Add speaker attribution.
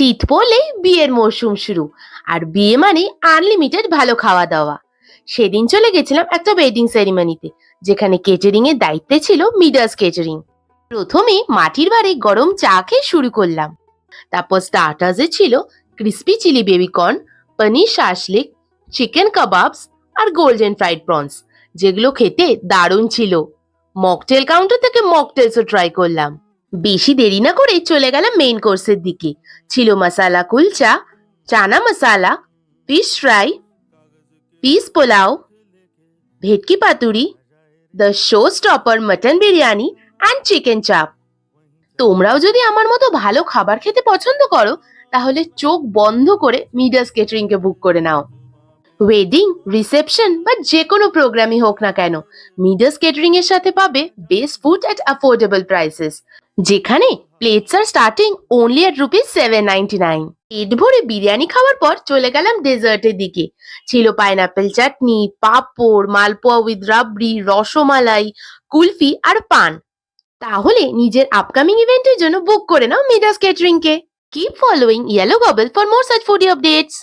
Speaker 1: শীত পড়লেই বিয়ের মরশুম শুরু, আর বিয়ে মানে আনলিমিটেড ভালো খাওয়া দাওয়া। সেদিন চলে গেছিলাম একটা ওয়েডিং সেরিমনিতে, যেখানে কেটারিং এর দায়িত্বে ছিল মিডাস কেটারিং। প্রথমে মাটির ভাঁড়ে গরম চা খেয়ে শুরু করলাম। তারপর স্টার্টার্সে ছিল ক্রিস্পি চিলি বেবি কর্ন, পনির শাসলিক, চিকেন কাবাবস আর গোল্ডেন ফ্রাইড প্রনস, যেগুলো খেতে দারুণ ছিল। মকটেল কাউন্টার থেকে মকটেলসও ট্রাই করলাম। বেশি দেরি না করে চলে গেলাম মেইন কোর্সের দিকে। ছিল masala kulcha, chana masala, fish fry, peas pulao, bhetki paturi, the show stopper mutton biryani and chicken chaap. তোমরাও যদি আমার মতো ভালো খাবার খেতে পছন্দ করো, তাহলে চোখ বন্ধ করে মিডাস কেটারিং কে বুক করে নাও। ওয়েডিং, রিসেপশন বা যে কোনো প্রোগ্রামই হোক না কেন, মিডাস কেটারিং এর সাথে পাবে best food at affordable prices, যেখানে plates are starting only at ₹799। পেট ভরে বিরিয়ানি খাওয়ার পর চলে গেলাম ডেজার্টের দিকে। ছিল পাইনাপেল চাটনি, পাঁপড়, মালপোয়া উইথ রাবড়ি, রসমালাই, কুলফি আর পান। তাহলে নিজের আপকামিং ইভেন্টের জন্য বুক করে নাও মিডাস কেটারিং কে। Keep following yellow gobble for more such foodie updates.